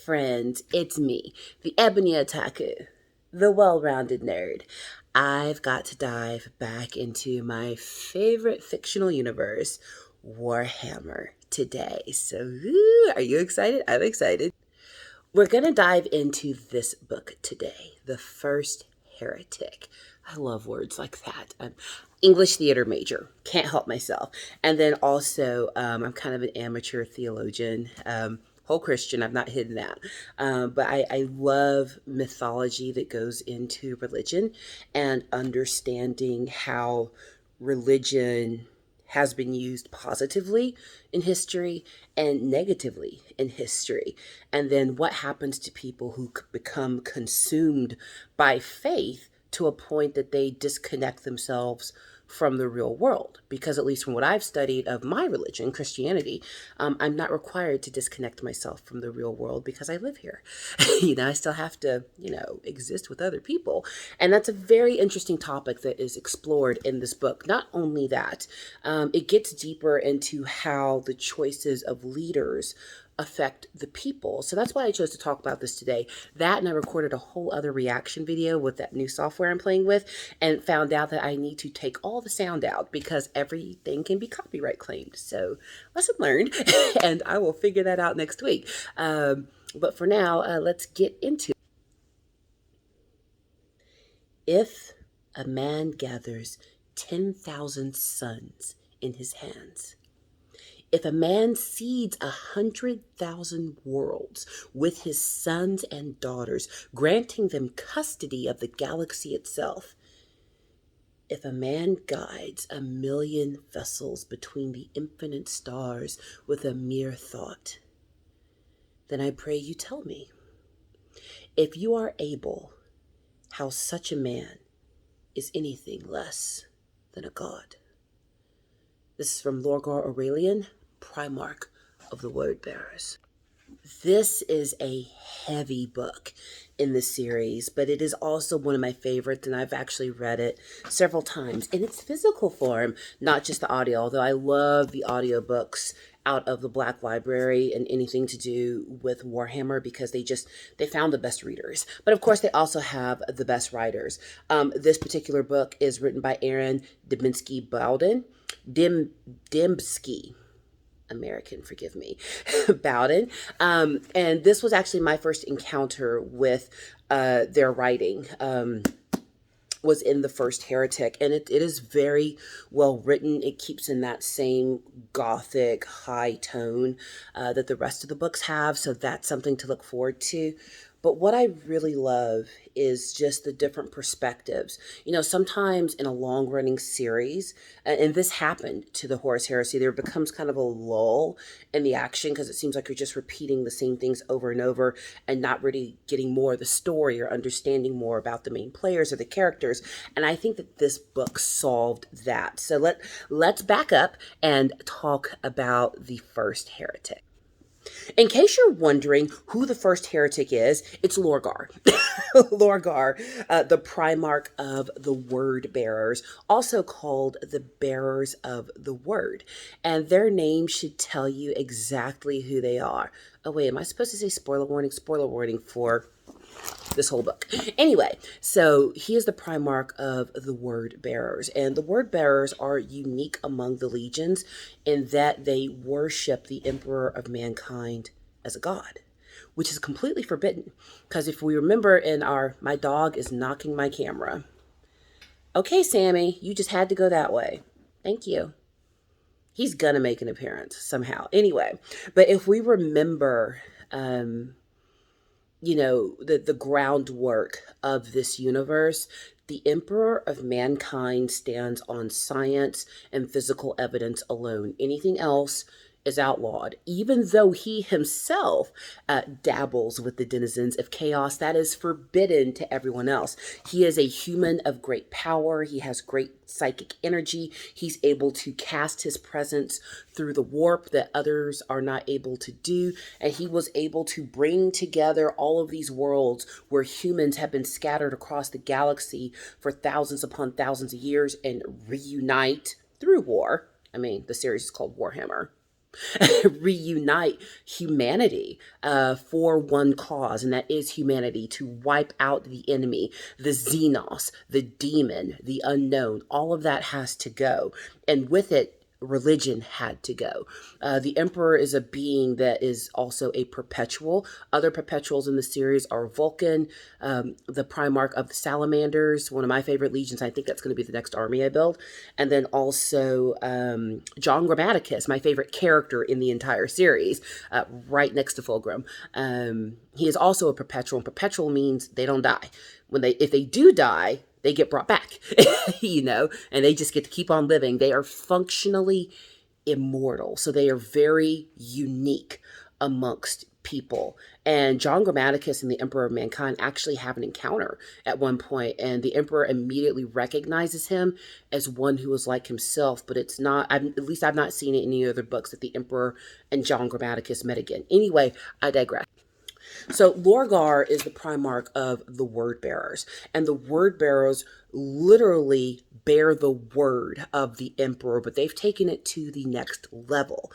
friends, it's me, the Ebony Otaku, the well-rounded nerd. I've got to dive back into my favorite fictional universe, Warhammer, today. So, are you excited? I'm excited. We're going to dive into this book today, The First Heretic. I love words like that. I'm English theater major, can't help myself. And then also, I'm kind of an amateur theologian, whole Christian, I've not hidden that. But I love mythology that goes into religion and understanding how religion has been used positively in history and negatively in history. And then what happens to people who become consumed by faith to a point that they disconnect themselves from the real world. Because at least from what I've studied of my religion, Christianity, I'm not required to disconnect myself from the real world because I live here. I still have to, exist with other people. And that's a very interesting topic that is explored in this book. Not only that, it gets deeper into how the choices of leaders affect the people. So that's why I chose to talk about this today. That, and I recorded a whole other reaction video with that new software I'm playing with, and found out that I need to take all the sound out because everything can be copyright claimed. So lesson learned, and I will figure that out next week. But for now, let's get into it. If a man gathers 10,000 sons in his hands, if a man seeds 100,000 worlds with his sons and daughters, granting them custody of the galaxy itself, if a man guides 1,000,000 vessels between the infinite stars with a mere thought, then I pray you tell me, if you are able, how such a man is anything less than a god. This is from Lorgar Aurelian, Primarch of the Word Bearers. This is a heavy book in the series, but it is also one of my favorites, and I've actually read it several times in its physical form, not just the audio, although I love the audiobooks out of the Black Library and anything to do with Warhammer because they found the best readers. But of course, they also have the best writers. This particular book is written by Aaron Dembski-Bowden. Dembski. American, forgive me, Bowden. And this was actually my first encounter with their writing. Was in The First Heretic, and it is very well written. It keeps in that same gothic high tone that the rest of the books have, so that's something to look forward to. But what I really love is just the different perspectives. Sometimes in a long-running series, and this happened to the Horus Heresy, there becomes kind of a lull in the action because it seems like you're just repeating the same things over and over and not really getting more of the story or understanding more about the main players or the characters. And I think that this book solved that. So let's back up and talk about The First Heretic. In case you're wondering who the first heretic is, it's Lorgar. Lorgar, the Primarch of the Word Bearers, also called the Bearers of the Word. And their name should tell you exactly who they are. Oh, wait, am I supposed to say spoiler warning? Spoiler warning for this whole book. Anyway, so he is the Primarch of the Word Bearers, and the Word Bearers are unique among the legions in that they worship the Emperor of Mankind as a god, which is completely forbidden. Because if we remember in my dog is knocking my camera. Okay, Sammy, you just had to go that way. Thank you. He's gonna make an appearance somehow. Anyway, but if we remember, the groundwork of this universe, the Emperor of Mankind stands on science and physical evidence alone. Anything else is outlawed, even though he himself dabbles with the denizens of chaos. That is forbidden to everyone else. He is a human of great power. He has great psychic energy. He's able to cast his presence through the warp that others are not able to do. And he was able to bring together all of these worlds where humans have been scattered across the galaxy for thousands upon thousands of years and reunite through war. I mean, the series is called Warhammer. reunite humanity for one cause, and that is humanity, to wipe out the enemy, the Xenos, the demon, the unknown. All of that has to go. And with it, religion had to go. The Emperor is a being that is also a perpetual. Other perpetuals in the series are Vulcan, the Primarch of the Salamanders, one of my favorite legions. I think that's going to be the next army I build. And then also John Grammaticus, my favorite character in the entire series, right next to Fulgrim. He is also a perpetual, and perpetual means they don't die. If they do die, they get brought back, and they just get to keep on living. They are functionally immortal. So they are very unique amongst people. And John Grammaticus and the Emperor of Mankind actually have an encounter at one point, and the Emperor immediately recognizes him as one who is like himself, but it's not, at least I've not seen it in any other books, that the Emperor and John Grammaticus met again. Anyway, I digress. So Lorgar is the Primarch of the Word Bearers, and the Word Bearers literally bear the word of the Emperor, but they've taken it to the next level.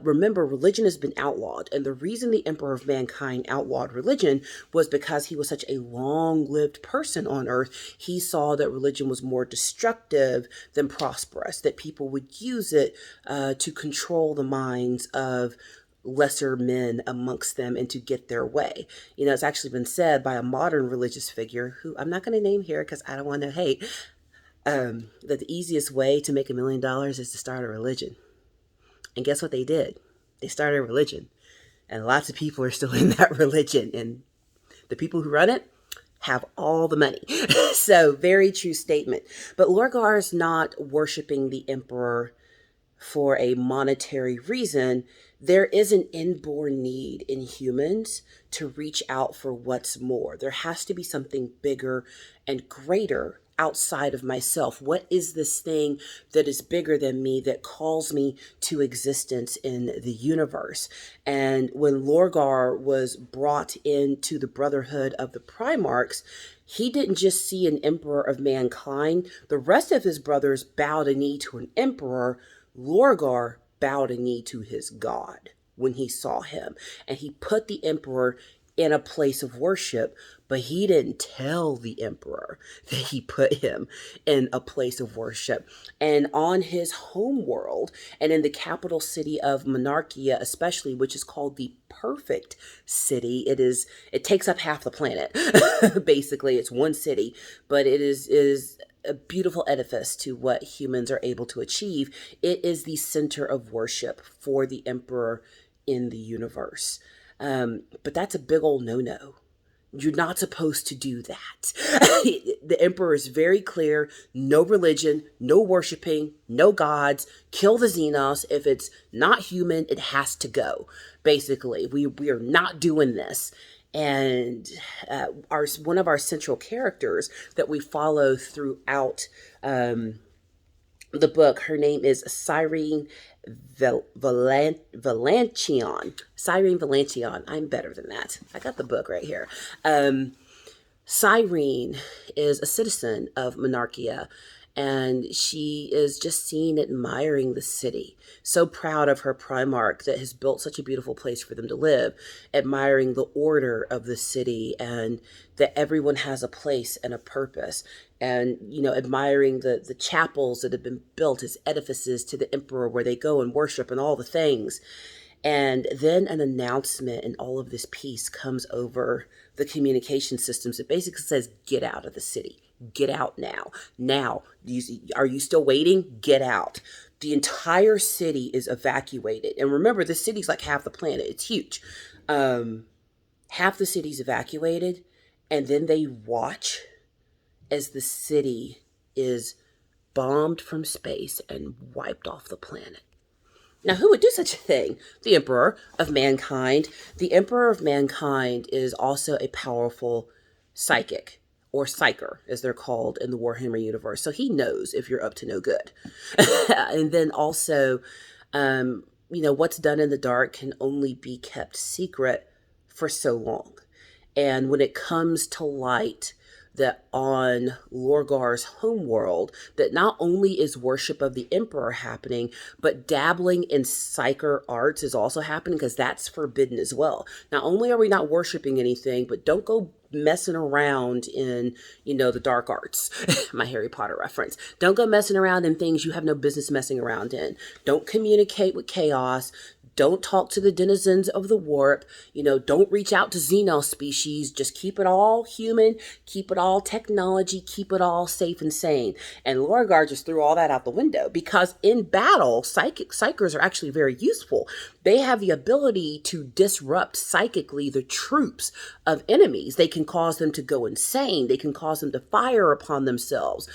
Remember, religion has been outlawed, and the reason the Emperor of Mankind outlawed religion was because he was such a long-lived person on Earth. He saw that religion was more destructive than prosperous, that people would use it to control the minds of lesser men amongst them and to get their way. It's actually been said by a modern religious figure, who I'm not going to name here because I don't want to hate, that the easiest way to make $1 million is to start a religion. And guess what they did? They started a religion. And lots of people are still in that religion. And the people who run it have all the money. So very true statement. But Lorgar is not worshiping the Emperor for a monetary reason. There is an inborn need in humans to reach out for what's more. There has to be something bigger and greater outside of myself. What is this thing that is bigger than me, that calls me to existence in the universe? And when Lorgar was brought into the Brotherhood of the Primarchs, he didn't just see an Emperor of Mankind. The rest of his brothers bowed a knee to an emperor. Lorgar bowed a knee to his God when he saw him, and he put the Emperor in a place of worship, but he didn't tell the Emperor that he put him in a place of worship. And on his home world, and in the capital city of Monarchia especially, which is called the Perfect City, it takes up half the planet. Basically, it's one city, but it is a beautiful edifice to what humans are able to achieve. It is the center of worship for the Emperor in the universe. But that's a big old no-no. You're not supposed to do that. The Emperor is very clear: no religion, no worshiping, no gods, kill the Xenos. If it's not human, it has to go. Basically, we are not doing this. And one of our central characters that we follow throughout the book, her name is Cyrene Valancion. Cyrene Valancion. I'm better than that. I got the book right here. Cyrene is a citizen of Monarchia, and she is just seen admiring the city. So proud of her Primarch that has built such a beautiful place for them to live, admiring the order of the city and that everyone has a place and a purpose. And, admiring the chapels that have been built as edifices to the Emperor where they go and worship and all the things. And then an announcement in all of this piece comes over the communication systems. It basically says, get out of the city. Get out now. Now, are you still waiting? Get out. The entire city is evacuated. And remember, the city's like half the planet. It's huge. Half the city's evacuated. And then they watch as the city is bombed from space and wiped off the planet. Now, who would do such a thing? The Emperor of Mankind. The Emperor of Mankind is also a powerful psychic, or psyker, as they're called in the Warhammer universe. So he knows if you're up to no good. And then also, what's done in the dark can only be kept secret for so long. And when it comes to light, that on Lorgar's homeworld, that not only is worship of the Emperor happening, but dabbling in psyker arts is also happening, because that's forbidden as well. Not only are we not worshiping anything, but don't go messing around in, the dark arts. My Harry Potter reference. Don't go messing around in things you have no business messing around in. Don't communicate with chaos. Don't talk to the denizens of the warp. Don't reach out to xeno species. Just keep it all human, keep it all technology, keep it all safe and sane. And Lorgar just threw all that out the window, because in battle, psychers are actually very useful. They have the ability to disrupt psychically the troops of enemies. They can cause them to go insane. They can cause them to fire upon themselves.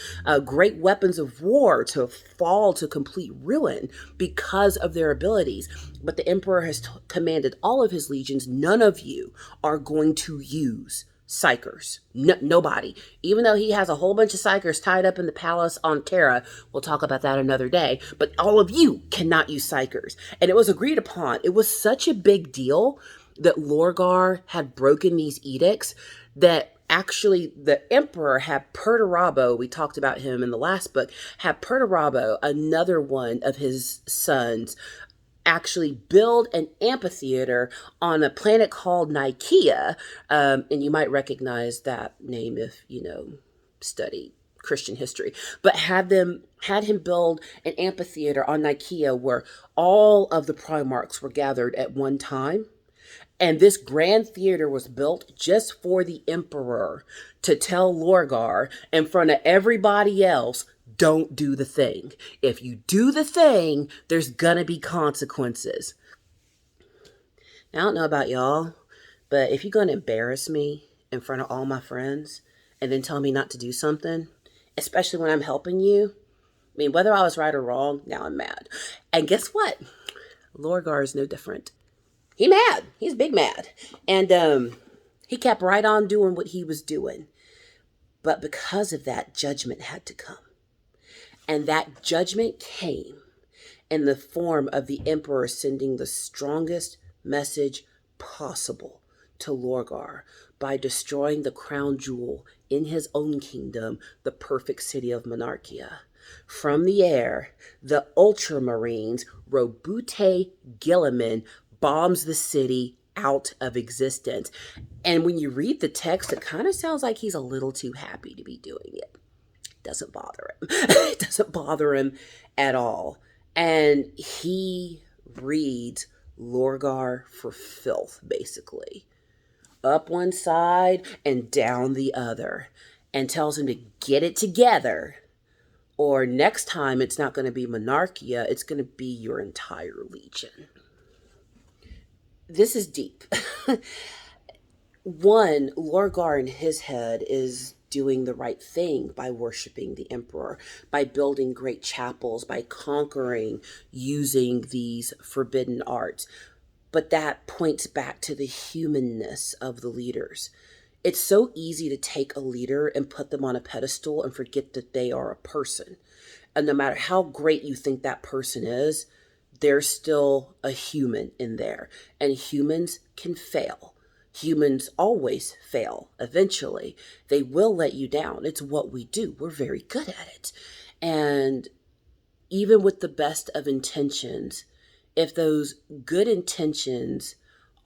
Great weapons of war to fall to complete ruin because of their abilities. But the Emperor has commanded all of his legions, none of you are going to use psychers. Nobody. Even though he has a whole bunch of psychers tied up in the palace on Terra. We'll talk about that another day. But all of you cannot use psychers. And it was agreed upon. It was such a big deal that Lorgar had broken these edicts that actually the Emperor had Perturabo, we talked about him in the last book, had Perturabo, another one of his sons, actually build an amphitheater on a planet called Nicaea. And you might recognize that name if, study Christian history. But had him build an amphitheater on Nicaea where all of the Primarchs were gathered at one time. And this grand theater was built just for the Emperor to tell Lorgar in front of everybody else, don't do the thing. If you do the thing, there's gonna be consequences. Now, I don't know about y'all, but if you're gonna embarrass me in front of all my friends and then tell me not to do something, especially when I'm helping you, whether I was right or wrong, now I'm mad. And guess what? Lorgar is no different. He mad. He's big mad. And he kept right on doing what he was doing. But because of that, judgment had to come. And that judgment came in the form of the Emperor sending the strongest message possible to Lorgar by destroying the crown jewel in his own kingdom, the perfect city of Monarchia. From the air, the Ultramarines, Robute Gilliman, bombs the city out of existence. And when you read the text, it kind of sounds like he's a little too happy to be doing it. Doesn't bother him. It doesn't bother him at all. And he reads Lorgar for filth, basically. Up one side and down the other. And tells him to get it together. Or next time it's not going to be Monarchia, it's going to be your entire legion. This is deep. One, Lorgar in his head is doing the right thing by worshiping the Emperor, by building great chapels, by conquering using these forbidden arts. But that points back to the humanness of the leaders. It's so easy to take a leader and put them on a pedestal and forget that they are a person. And no matter how great you think that person is, there's still a human in there. And humans can fail. Humans always fail eventually. They will let you down. It's what we do. We're very good at it. And even with the best of intentions, if those good intentions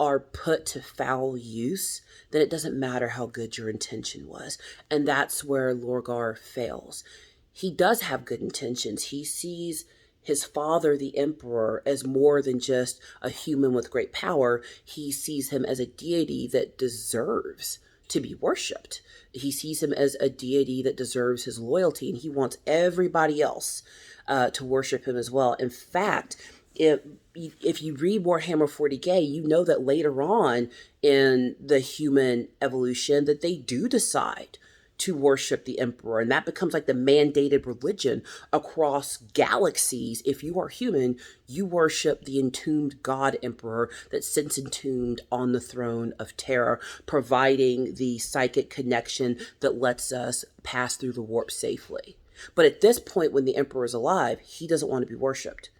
are put to foul use, then it doesn't matter how good your intention was. And that's where Lorgar fails. He does have good intentions. He sees his father, the Emperor, as more than just a human with great power. He sees him as a deity that deserves to be worshipped. He sees him as a deity that deserves his loyalty, and he wants everybody else to worship him as well. In fact, if you read Warhammer 40K, you know that later on in the human evolution that they do decide to worship the Emperor. And that becomes like the mandated religion across galaxies. If you are human, you worship the entombed God Emperor that sits entombed on the throne of Terra, providing the psychic connection that lets us pass through the warp safely. But at this point, when the Emperor is alive, he doesn't want to be worshipped.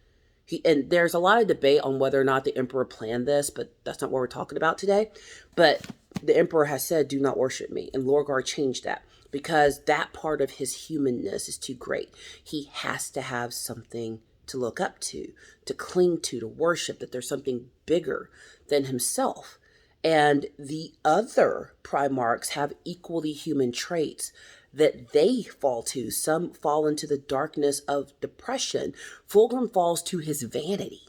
And there's a lot of debate on whether or not the Emperor planned this, but that's not what we're talking about today. But the Emperor has said, do not worship me. And Lorgar changed that. because that part of his humanness is too great. He has to have something to look up to cling to worship, that there's something bigger than himself. And the other Primarchs have equally human traits that they fall to. Some fall into the darkness of depression. Fulgrim falls to his vanity.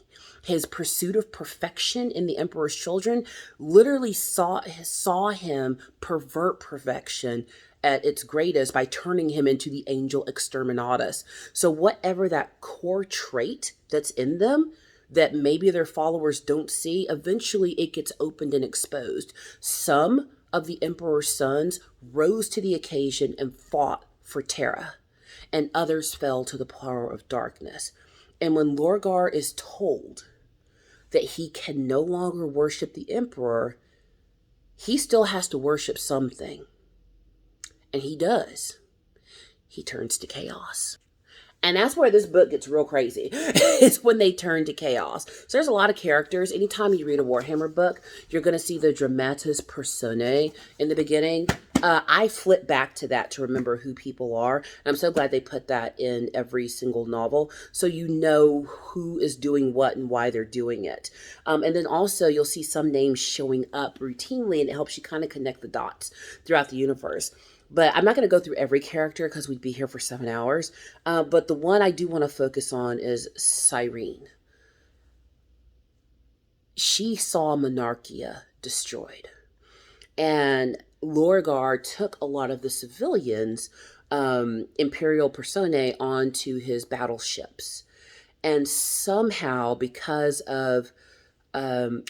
His pursuit of perfection in the Emperor's Children literally saw him pervert perfection at its greatest by turning him into the angel exterminatus. So whatever that core trait that's in them that maybe their followers don't see, eventually it gets opened and exposed. Some of the Emperor's sons rose to the occasion and fought for Terra, and others fell to the power of darkness. And when Lorgar is told that he can no longer worship the Emperor, he still has to worship something. And he does. He turns to chaos. And that's where this book gets real crazy. It's when they turn to chaos. So there's a lot of characters. Anytime you read a Warhammer book, you're going to see the dramatis personae in the beginning. I flip back to that to remember who people are. And I'm so glad they put that in every single novel, so you know who is doing what and why they're doing it. And then also you'll see some names showing up routinely, and it helps you kind of connect the dots throughout the universe. But I'm not going to go through every character because we'd be here for 7 hours. But the one I do want to focus on is Cyrene. She saw Monarchia destroyed. And Lorgar took a lot of the civilians, Imperial personae, onto his battleships. And somehow, because of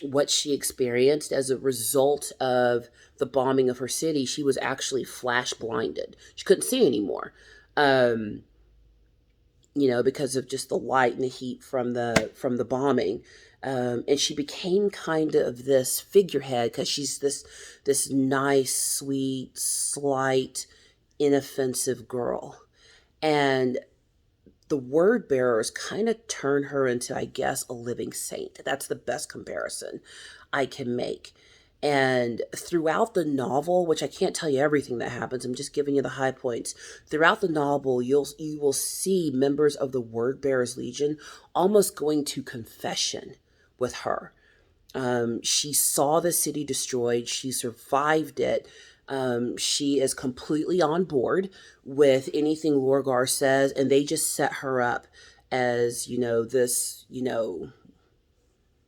what she experienced as a result of the bombing of her city, she was actually flash blinded. She couldn't see anymore, because of just the light and the heat from the bombing. And she became kind of this figurehead because she's this nice, sweet, slight, inoffensive girl. And the word bearers kind of turn her into, I guess, a living saint. That's the best comparison I can make. And throughout the novel, which I can't tell you everything that happens, I'm just giving you the high points. Throughout the novel, you will see members of the Word Bearers Legion almost going to confession with her. She saw the city destroyed. She survived it. She is completely on board with anything Lorgar says, and they just set her up as, this,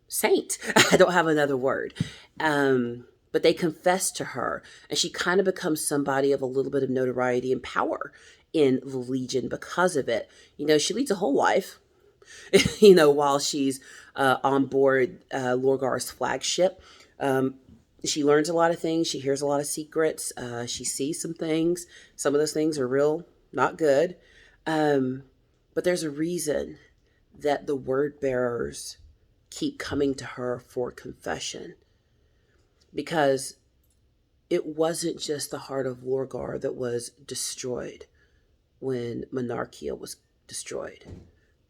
saint. I don't have another word. But they confess to her, and she kind of becomes somebody of a little bit of notoriety and power in the Legion because of it. She leads a whole life, while she's on board Lorgar's flagship. She learns a lot of things. She hears a lot of secrets. She sees some things. Some of those things are real, not good. But there's a reason that the word bearers keep coming to her for confession. Because it wasn't just the heart of Lorgar that was destroyed when Monarchia was destroyed.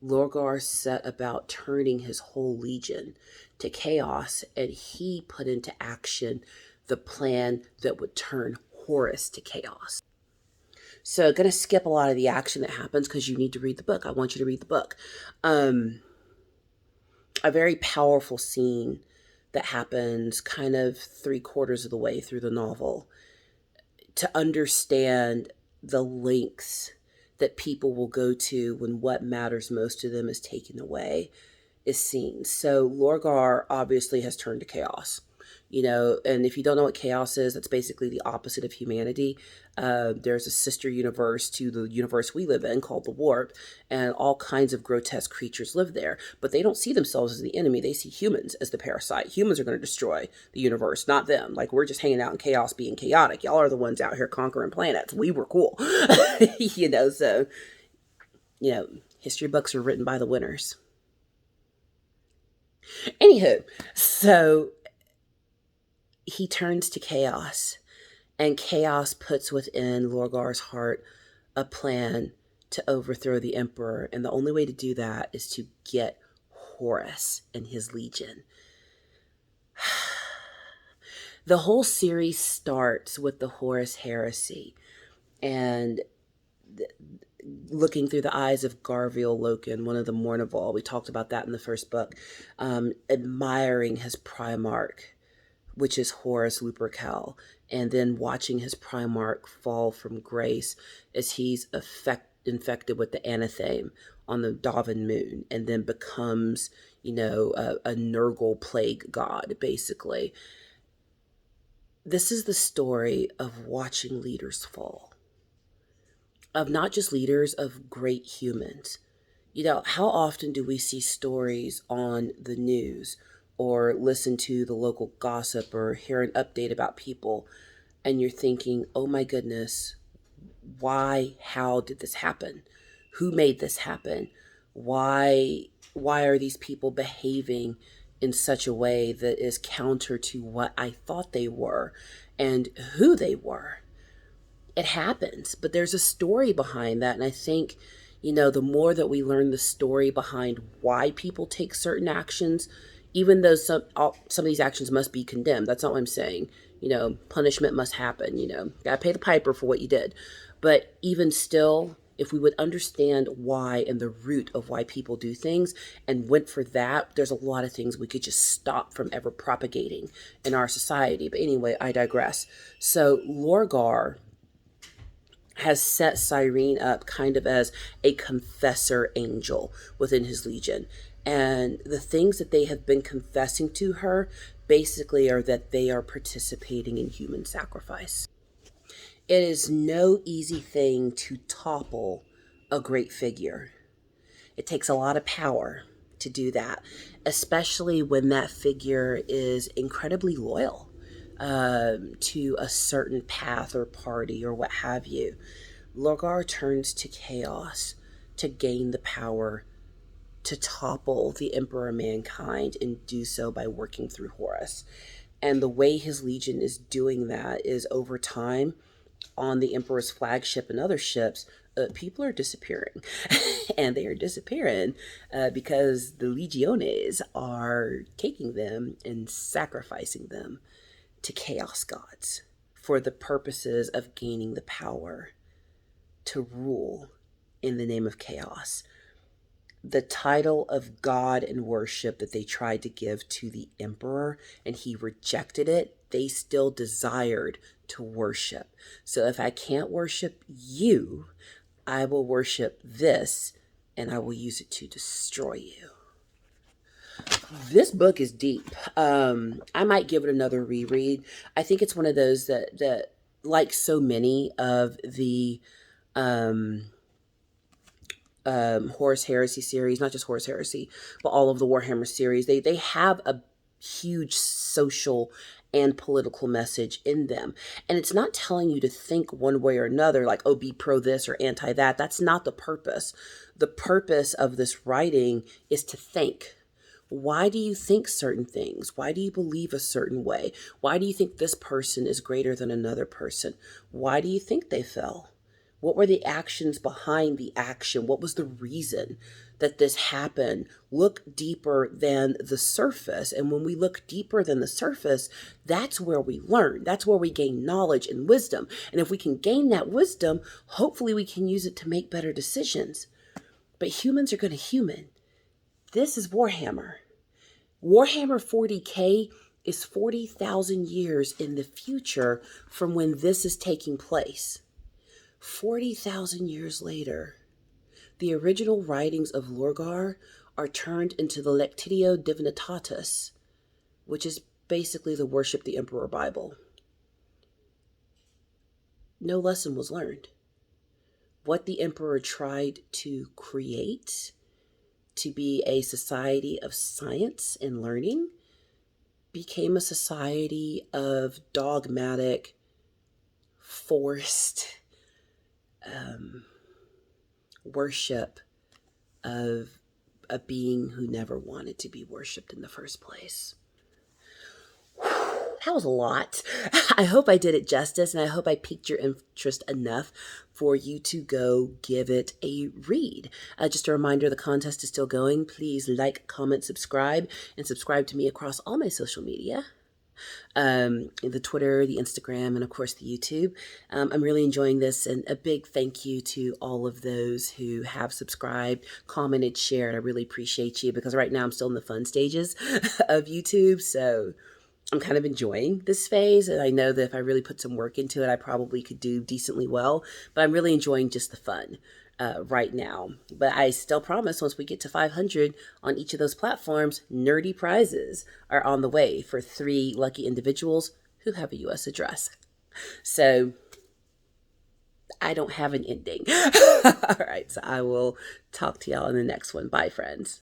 Lorgar set about turning his whole legion to chaos, and he put into action the plan that would turn Horus to chaos. So I'm going to skip a lot of the action that happens because you need to read the book. I want you to read the book. A very powerful scene that happens kind of 3/4 of the way through the novel to understand the lengths that people will go to when what matters most to them is taken away is seen. So Lorgar obviously has turned to chaos, and if you don't know what chaos is, that's basically the opposite of humanity. There's a sister universe to the universe we live in called the Warp, and all kinds of grotesque creatures live there, but they don't see themselves as the enemy. They see humans as the parasite. Humans are going to destroy the universe, not them. Like, we're just hanging out in chaos being chaotic. Y'all are the ones out here conquering planets. We were cool. So, history books are written by the winners. Anywho, so he turns to chaos, and chaos puts within Lorgar's heart a plan to overthrow the Emperor, and the only way to do that is to get Horus and his legion. The whole series starts with the Horus Heresy, and looking through the eyes of Garviel Loken, one of the Mournival. We talked about that in the first book. Admiring his Primarch, which is Horus Lupercal, and then watching his Primarch fall from grace as he's infected with the anatheme on the Davin moon, and then becomes, a Nurgle plague god, basically. This is the story of watching leaders fall. Of not just leaders, of great humans. How often do we see stories on the news or listen to the local gossip or hear an update about people, and you're thinking, oh my goodness, how did this happen? Who made this happen? Why are these people behaving in such a way that is counter to what I thought they were and who they were? It happens, but there's a story behind that. And I think, the more that we learn the story behind why people take certain actions, even though some of these actions must be condemned, that's not what I'm saying. Punishment must happen, gotta pay the piper for what you did. But even still, if we would understand why and the root of why people do things and went for that, there's a lot of things we could just stop from ever propagating in our society. But anyway, I digress. So Lorgar has set Cyrene up kind of as a confessor angel within his legion. And the things that they have been confessing to her basically are that they are participating in human sacrifice. It is no easy thing to topple a great figure. It takes a lot of power to do that, especially when that figure is incredibly loyal to a certain path or party or what have you. Lorgar turns to chaos to gain the power to topple the Emperor of Mankind, and do so by working through Horus. And the way his legion is doing that is, over time, on the Emperor's flagship and other ships, people are disappearing. And they are disappearing because the Legiones are taking them and sacrificing them to chaos gods for the purposes of gaining the power to rule in the name of chaos. The title of God and worship that they tried to give to the emperor and he rejected it, they still desired to worship. So if I can't worship you, I will worship this, and I will use it to destroy you. This book is deep. I might give it another reread. I think it's one of those that like so many of the Horus Heresy series, not just Horus Heresy, but all of the Warhammer series, they have a huge social and political message in them. And it's not telling you to think one way or another, like, oh, be pro this or anti that. That's not the purpose. The purpose of this writing is to think. Why do you think certain things? Why do you believe a certain way? Why do you think this person is greater than another person? Why do you think they fell? What were the actions behind the action? What was the reason that this happened? Look deeper than the surface. And when we look deeper than the surface, that's where we learn. That's where we gain knowledge and wisdom. And if we can gain that wisdom, hopefully we can use it to make better decisions. But humans are going to human. This is Warhammer. Warhammer 40K is 40,000 years in the future from when this is taking place. 40,000 years later, the original writings of Lorgar are turned into the Lectitio Divinitatis, which is basically the Worship the Emperor Bible. No lesson was learned. What the Emperor tried to create to be a society of science and learning became a society of dogmatic, forced worship of a being who never wanted to be worshipped in the first place. That was a lot. I hope I did it justice, and I hope I piqued your interest enough for you to go give it a read. Just a reminder, the contest is still going. Please like, comment, subscribe, and subscribe to me across all my social media. The Twitter, the Instagram, and of course the YouTube. I'm really enjoying this, and a big thank you to all of those who have subscribed, commented, shared. I really appreciate you, because right now I'm still in the fun stages of YouTube, so I'm kind of enjoying this phase, and I know that if I really put some work into it, I probably could do decently well, but I'm really enjoying just the fun right now. But I still promise, once we get to 500 on each of those platforms, nerdy prizes are on the way for 3 lucky individuals who have a U.S. address. So I don't have an ending. All right, so I will talk to y'all in the next one. Bye, friends.